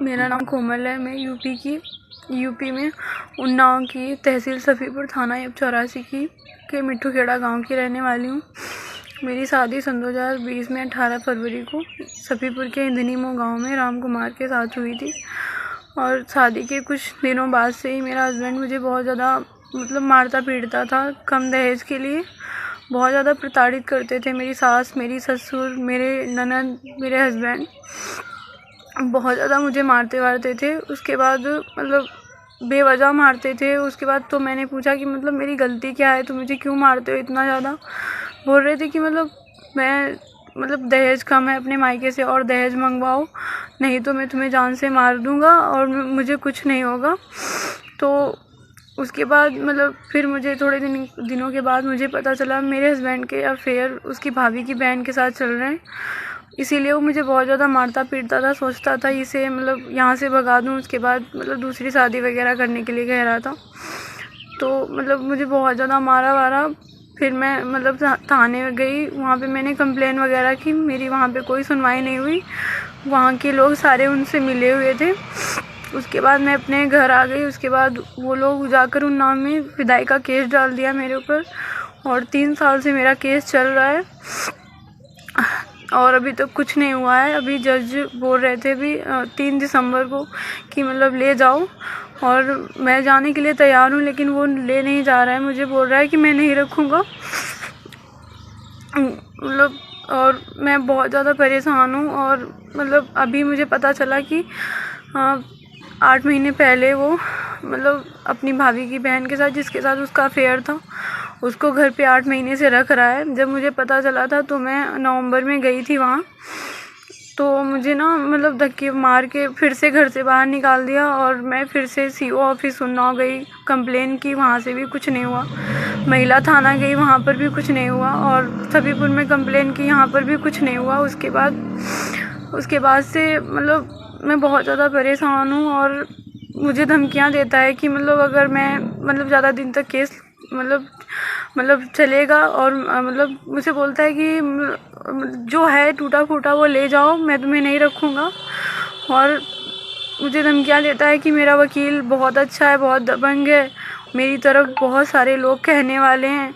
मेरा नाम कोमल है। मैं यूपी में उन्नाव की तहसील सफ़ीपुर थाना एब 84 के मिट्ठू खेड़ा गांव की रहने वाली हूँ। मेरी शादी सन 2020 में 18 फरवरी को सफ़ीपुर के इंदनी मोह गाँव में राम कुमार के साथ हुई थी। और शादी के कुछ दिनों बाद से ही मेरा हस्बैंड मुझे बहुत ज़्यादा मारता पीटता था। कम दहेज के लिए बहुत ज़्यादा प्रताड़ित करते थे। मेरी सास, मेरी ससुर, मेरे ननद, मेरे हस्बैंड बहुत ज़्यादा मुझे मारते थे। उसके बाद बेवजह मारते थे। उसके बाद तो मैंने पूछा कि मेरी गलती क्या है, तो मुझे क्यों मारते हो इतना ज़्यादा। बोल रहे थे कि मैं दहेज कम है अपने मायके से और दहेज मंगवाओ, नहीं तो मैं तुम्हें जान से मार दूँगा और मुझे कुछ नहीं होगा। तो उसके बाद फिर मुझे थोड़े दिनों के बाद मुझे पता चला मेरे हस्बैंड के अफेयर उसकी भाभी की बहन के साथ चल रहे हैं। इसीलिए वो मुझे बहुत ज़्यादा मारता पीटता था। सोचता था इसे यहाँ से भगा दूँ। उसके बाद दूसरी शादी वगैरह करने के लिए कह रहा था। तो मुझे बहुत ज़्यादा मारा वारा। फिर मैं थाने गई। वहाँ पे मैंने कंप्लेन वगैरह की। मेरी वहाँ पे कोई सुनवाई नहीं हुई। वहाँ के लोग सारे उनसे मिले हुए थे। उसके बाद मैं अपने घर आ गई। उसके बाद वो लोग जाकर उन्नाव में विदाई का केस डाल दिया मेरे ऊपर और 3 साल से मेरा केस चल रहा है और अभी तक कुछ नहीं हुआ है। अभी जज बोल रहे थे भी 3 दिसंबर को कि ले जाओ, और मैं जाने के लिए तैयार हूँ, लेकिन वो ले नहीं जा रहा है। मुझे बोल रहा है कि मैं नहीं रखूँगा। और मैं बहुत ज़्यादा परेशान हूँ। और अभी मुझे पता चला कि 8 महीने पहले वो अपनी भाभी की बहन के साथ, जिसके साथ उसका अफेयर था, उसको घर पे 8 महीने से रख रहा है। जब मुझे पता चला था तो मैं नवंबर में गई थी वहाँ। तो मुझे धक्के मार के फिर से घर से बाहर निकाल दिया और मैं फिर से CO ऑफिस उन्नाव गई, कंप्लेन की। वहाँ से भी कुछ नहीं हुआ। महिला थाना गई, वहाँ पर भी कुछ नहीं हुआ। और सफ़ीपुर में कंप्लेन की, यहाँ पर भी कुछ नहीं हुआ। उसके बाद से मैं बहुत ज़्यादा परेशान हूँ और मुझे धमकियाँ देता है कि अगर मैं ज़्यादा दिन तक केस चलेगा, और मुझे बोलता है कि जो है टूटा फूटा वो ले जाओ, मैं तुम्हें नहीं रखूँगा। और मुझे धमकियाँ देता है कि मेरा वकील बहुत अच्छा है, बहुत दबंग है, मेरी तरफ बहुत सारे लोग कहने वाले हैं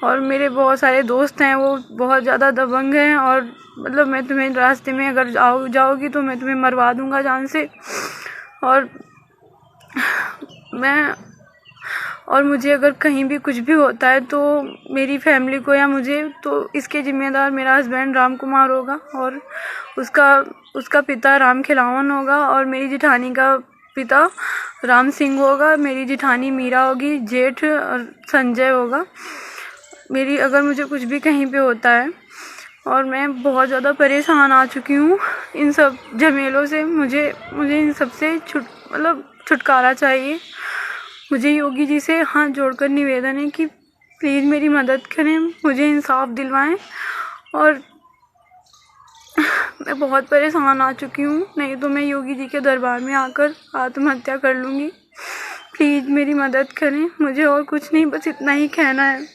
और मेरे बहुत सारे दोस्त हैं, वो बहुत ज़्यादा दबंग हैं। और मैं तुम्हें रास्ते में अगर जाओगी तो मैं तुम्हें मरवा दूँगा जान से। और मुझे अगर कहीं भी कुछ भी होता है तो मेरी फैमिली को या मुझे, तो इसके ज़िम्मेदार मेरा हस्बैंड राम कुमार होगा और उसका पिता राम खिलावन होगा और मेरी जिठानी का पिता राम सिंह होगा, मेरी जिठानी मीरा होगी, जेठ संजय होगा। अगर मुझे कुछ भी कहीं पे होता है, और मैं बहुत ज़्यादा परेशान आ चुकी हूँ इन सब झमेलों से। मुझे इन सब से छुटकारा चाहिए। मुझे योगी जी से हाथ जोड़कर निवेदन है कि प्लीज़ मेरी मदद करें, मुझे इंसाफ दिलवाएं। और मैं बहुत परेशान आ चुकी हूँ, नहीं तो मैं योगी जी के दरबार में आकर आत्महत्या कर लूँगी। प्लीज़ मेरी मदद करें, मुझे और कुछ नहीं, बस इतना ही कहना है।